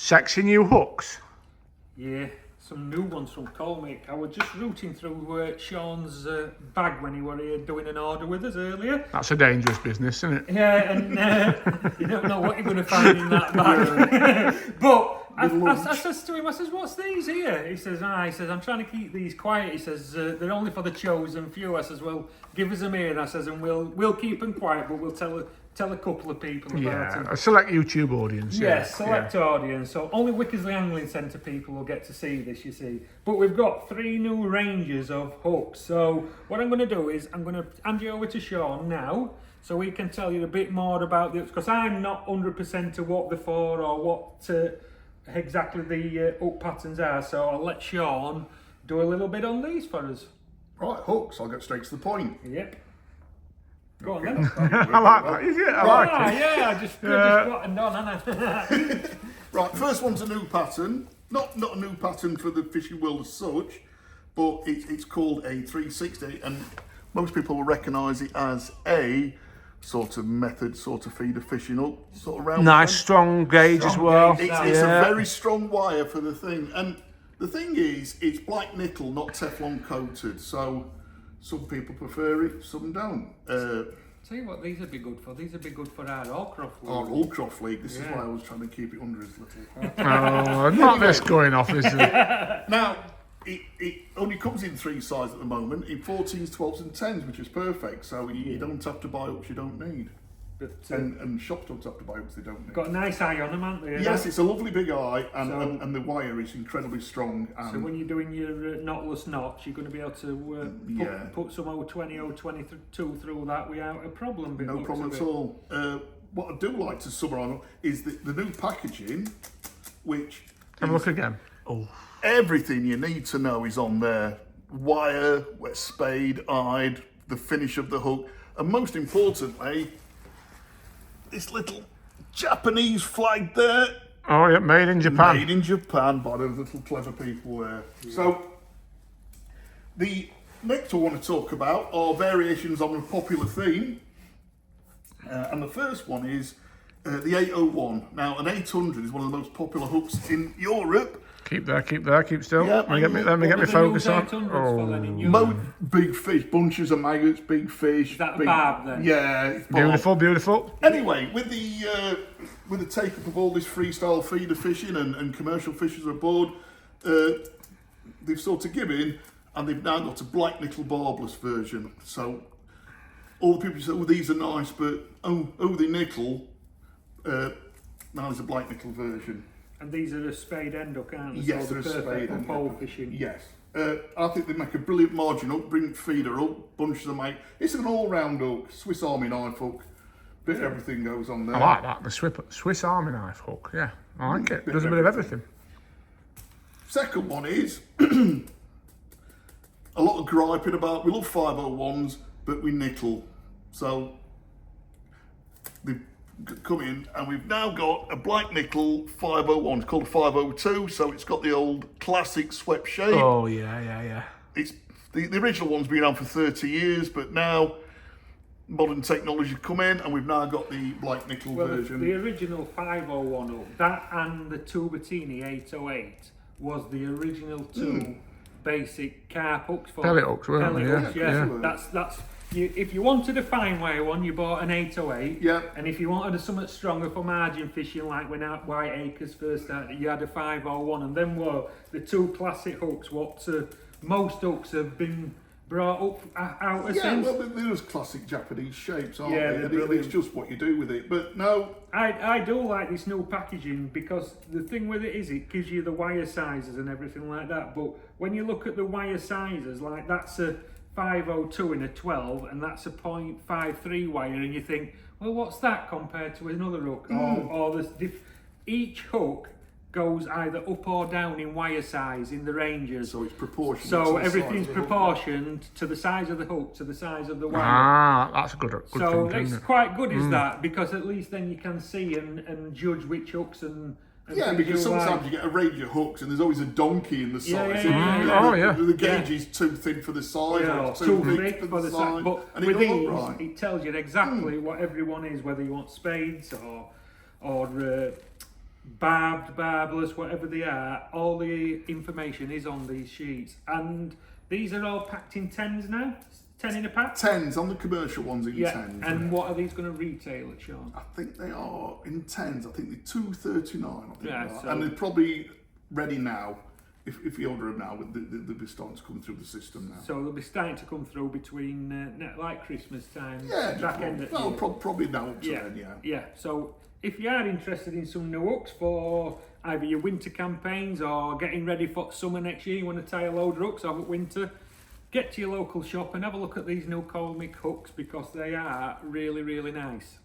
Sexy new hooks. Yeah, some new ones from Colmic. I was just rooting through Shaun's bag when he were here doing an order with us earlier. That's a dangerous business, isn't it? Yeah, and you don't know what you're going to find in that bag. But I says to him, I says, what's these here? He says, I'm trying to keep these quiet. He says, they're only for the chosen few. I says, well, give us them here. I says, and we'll keep them quiet, but we'll tell a couple of people about them. A select YouTube audience. Yes, select audience. So only Wickersley Angling Centre people will get to see this, you see. But we've got 3 new ranges of hooks. So what I'm going to do is I'm going to hand you over to Shaun now, so he can tell you a bit more about the hooks, because I'm not 100% to what they're for or what exactly the hook patterns are. So I'll let Shaun do a little bit on these for us. Right, hooks. I'll get straight to the point. Yep. Go on then. I like that, is it? I like it. Yeah, I just got and done, haven't I? Right, first one's a new pattern. Not a new pattern for the fishing world as such, but it's called a 360, and most people will recognise it as a sort of method, sort of feeder fishing up, sort of round. Nice strong gauge as well. It's a very strong wire for the thing, and the thing is, it's black nickel, not Teflon coated, so some people prefer it, some don't. Tell you what, these would be good for. These would be good for our Allcroft League. Our Allcroft League. This is why I was trying to keep it under his little. Oh, not this going off, is it? Now, it only comes in 3 sizes at the moment, in 14s, 12s, and 10s, which is perfect. So you don't have to buy hooks you don't need. But, and shops don't have to buy hooks they don't need. Got a nice eye on them, haven't they? Yes, it's a lovely big eye, and the wire is incredibly strong. So when you're doing your knotless knots, you're going to be able to put some 020, 022 through that without a problem. No problem at all. What I do like to summarise is the new packaging, which Have a look again. Oh, everything you need to know is on there. Wire, wet spade, eyed, the finish of the hook, and most importantly, this little Japanese flag there. oh yeah, made in Japan. Made in Japan by those little clever people there. Yeah. So, the next I want to talk about are variations on a popular theme. And the first one is the 801. Now, an 800 is one of the most popular hooks in Europe. Keep there, keep still. Yeah, let me get me focus on. Big fish, bunches of maggots, big fish. Is that big, a barb then? Yeah, it's Beautiful, beautiful. Anyway, with the take up of all this freestyle feeder fishing and commercial fishers aboard, they've sort of given, and they've now got a black nickel barbless version. So all the people say, "Oh, these are nice," but oh, they're nickel. Now there's a black nickel version. And these are a spade end hook, aren't they? Yes, so they're a spade end pole hook. fishing. Yes. I think they make a brilliant margin hook, bring feeder up, bunches of mate. It's an all-round hook, Swiss Army knife hook. Bit of everything goes on there. I like that, the Swiss Army knife hook. Yeah, I like it. Does a bit of everything. Second one is a lot of griping about, we love 501s, but we nickel. So they've come in and we've now got a black nickel 501. It's called a 502, so it's got the old classic swept shape. Oh yeah. It's the original one's been around for 30 years, but now modern technology come in and we've now got the black nickel version. The original 501 hook, that and the Tubertini 808 was the original two basic carp hooks for pellet hooks, weren't they? Hooks, yeah. That's if you wanted a fine wire one, you bought an 808. Yeah. And if you wanted something stronger for margin fishing, like when White Acres first started, you had a 501. And then were the 2 classic hooks, what most hooks have been brought up out of since. Yeah, well, there's classic Japanese shapes, aren't Yeah, they? And it's just what you do with it. But no, I do like this new packaging, because the thing with it is it gives you the wire sizes and everything like that. But when you look at the wire sizes, like that's a 502 in a 12 and that's a 0.53 wire, and you think, well, what's that compared to another hook? Or each hook goes either up or down in wire size in the ranges. So it's proportional. So everything's proportioned to the size of the hook, to the size of the wire. Ah, that's a good so thing, it's quite good, is that, because at least then you can see and judge which hooks and yeah, because sometimes you get a range of hooks and there's always a donkey in the size. The gauge is too thin for the size, or too big for the size. But and with these, it tells you exactly what everyone is, whether you want spades or barbed, barbless, whatever they are, all the information is on these sheets. And these are all packed in 10s now? 10 in a pack? 10s on the commercial ones in 10s. And what are these going to retail at, Shaun? I think they are in 10s. I think they're $2.39. I think Yeah, they are. so- And they're probably ready now. If you order them now, they'll be starting to come through the system now. So they'll be starting to come through between like Christmas time, Yeah, back end of well, year. probably now up to then, yeah. Yeah, so if you are interested in some new hooks for either your winter campaigns or getting ready for summer next year, you want to tie a load of hooks over winter, get to your local shop and have a look at these new Colmic hooks because they are really, really nice.